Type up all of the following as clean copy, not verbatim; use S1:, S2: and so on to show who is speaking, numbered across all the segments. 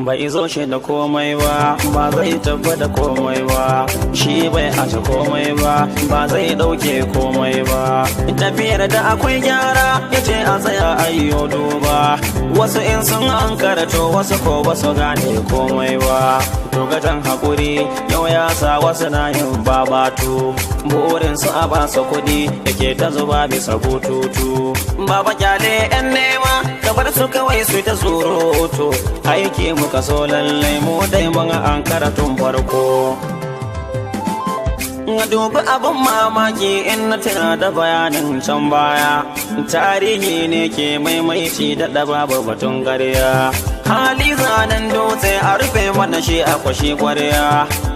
S1: bai zo shi da komai ba, ba zai tabba da komai ba, shi bai aje komai ba, ba zai dauke komai ba. Tafiyar da akwai gyara yace a tsaya ayyo duba, wasu in sun an karato wasu ko basu gane komai ba. To gajan hakuri yau ya sa wasu na yin babatu, burin su a ba su kuɗi yake ta zuba bisa bututu. Baba kyale yan nema kabar su kawai su ta surutu, aiki muka so lallai mu dai mun an karatun farko. Dubi abin mamaki in na tuna da bayanin can baya, tarihi ne ke maimaici da babu batun ƙarya. Hali zanen dutse a rufe mana shi a kwashe ƙwarya,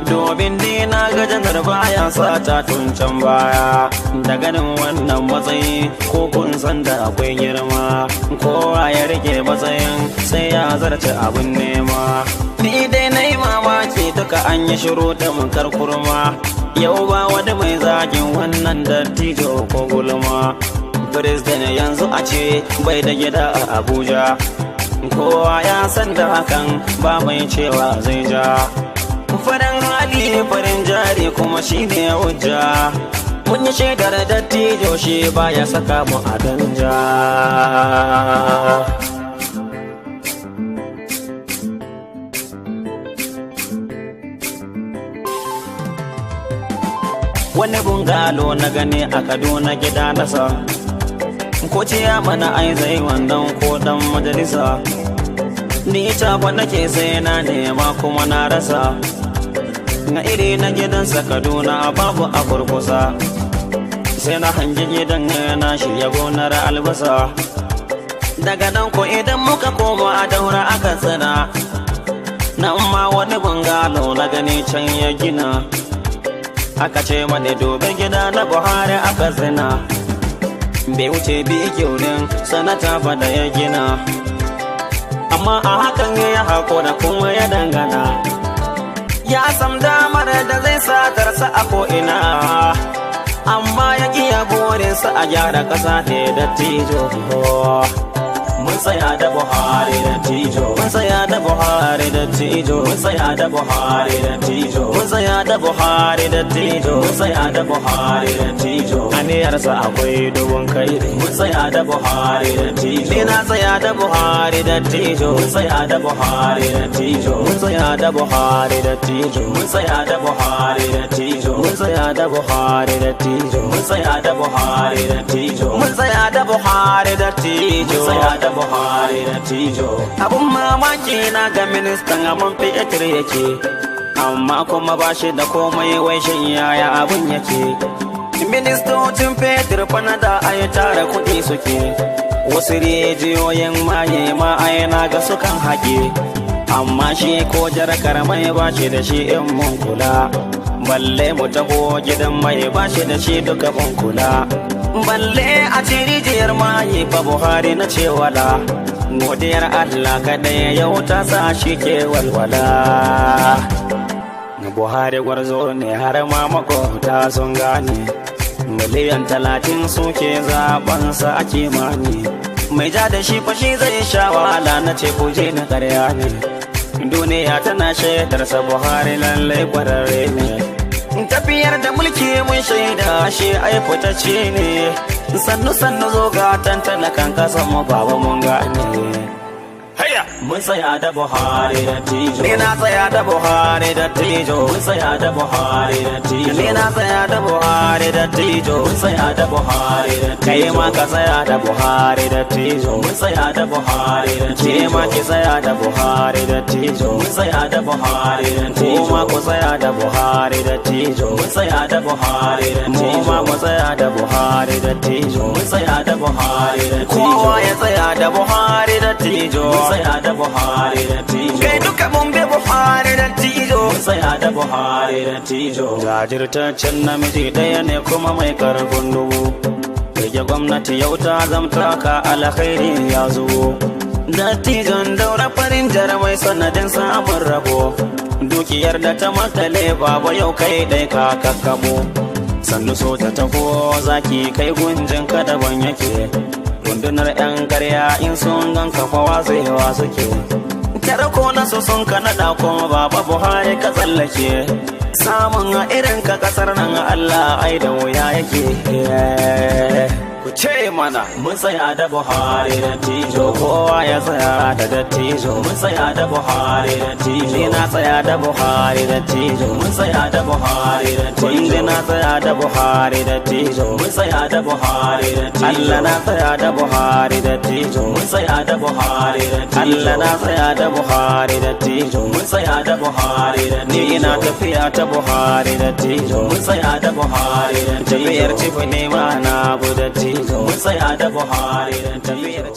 S1: domin dina ga janar baya sata tun can baya. Da ganin wannan matsayi ko kun san da akwai girma, kowa ya rike matsayin sai ya zarce abin nema. Ni dai na yi mamaki duka an yi shiru ta munkar kurma, yau ba wani mai zagin wannan dattijo ko gulma. Firistin yanzu a ce bai da gida a Abuja, kowa ya san da hakan ba mai cewa zai ja. Farin hali farin jari kuma shi ne hujja, mun yi shaidar dattijo shi ba ya saka mu a danja. Wani bungalo na gani a Kaduna gida nasa, ko ciya mana ai zai wannan ko dan majalisa. Ni ta fa nake sai na nema kuma na rasa, na iri na gidansa Kaduna babu a kurkusa. Sai na hangi gidan na shirya gonar albasa, daga nan ko idan muka koma a Daura aka tsina, nan ma wani bungalo na gani can ya gina. Aka ce mani dobe gida na Buhari aka zina, bai wuce biyu din sanata fa da ya gina. Amma a hakan ya hakura kuma ya dangana, ya sam damar da zai satarsa a ko'ina, amma ya kiya burinsa a gyara ƙasa ne da tijo. Mun tsaya da Buhari da tijo, mun tsaya da Buhari da tijo, mun tsaya da Buhari da tijo, mun tsaya da Buhari da tijo, mun tsaya da Buhari da tijo. Aniyarsa akwai dubun kai, mun tsaya da Buhari da tijo, ina tsaya da Buhari da tijo, mun tsaya da Buhari da tijo, mun tsaya da Buhari da tijo, mun tsaya da Buhari da tijo, mun tsaya da Buhari da tijo, mun tsaya da Buhari da tijo, mun tsaya da Buhari da tijo, mun tsaya da Buhari da tijo. Abun mamaki na ga ministan amman fetur yake, amma kuma ba shi da komai wai shin yaya abun yake. Ministocin fetur fana da ayi tara kuɗi suke, wasu rijiyoyin maye ma na ga sukan haƙe, amma shi ko jarkar mai ba shi da shi in mun kula. Balle mu taho gidan mai ba shi da shi duka mun kula. Balle a ci rijiyar maye fa Buhari na ce wala, godiyar Allah kaɗai yau ta sa shi ke walwala. Buhari gwarzo ne har ma makwabta sun gane, miliyan 30 suke zabansa a kimani. Mai ja da shi fa shi zai sha wahala na ce kuje na ƙarya ne, duniya tana shaidarsa Buhari lallai kwararre ne. Tafiyar da mulki mun shaida shi ai fitacce ne, sannu sannu zo ga tantana kan kasan mu baba mun gane. Mun tsaya da Buhari da tijo, ni na tsaya da Buhari da tijo, mun tsaya da Buhari da tijo, ni na tsaya da Buhari da tijo, mun tsaya da Buhari da tijo, kai ma ka tsaya da Buhari da tijo, mun tsaya da Buhari da tijo, kai ma ki tsaya da Buhari da tijo, mun tsaya da Buhari da tijo, kuma ku tsaya da Buhari da tijo, mun tsaya da Buhari da tijo, kuma mu tsaya da Buhari da tijo, mun tsaya da Buhari da tijo, kowa ya tsaya da Buhari da tijo, mun tsaya da Buhari da tijo, kai duka mun bi Buhari da tijo, mun tsaya da Buhari da tijo. Jajirtaccen namiji ɗaya ne kuma mai karfin dubu, rage gwamnati yau ta zamta ka alkhairi ya zo. Dattijon Daura farin jarumai sanadin samun rabo, dukiyar da ta makale baba yau kai ɗai ka kakkabo. Sannu so ta taho zaki kai gunjin ka daban yake, rundunar 'yan karya in sun gan kafa watsewa suke. tarko na su sun ka naɗa kuma baba Buhari ka tsallake samun a irin ka kasar nan Allah ai da wuya yake ku ce mana mun tsaya da Buhari da tijo kowa ya tsaya da dattijo mun tsaya da Buhari da tijo ni na tsaya da Buhari da tijo mun tsaya da Buhari da tijo na tsaya da Buhari da tijo mun tsaya da Buhari da tijo Allah na tsaya da Buhari da tijo mun tsaya da Buhari da tijo Allah na tsaya da Buhari da tijo mun tsaya da Buhari da tijo ni ina tafiya ta Buhari da tijo mun tsaya da Buhari da tijo tafiyar cifi ne ma na bu da tijo mun tsaya da Buhari da tafiyar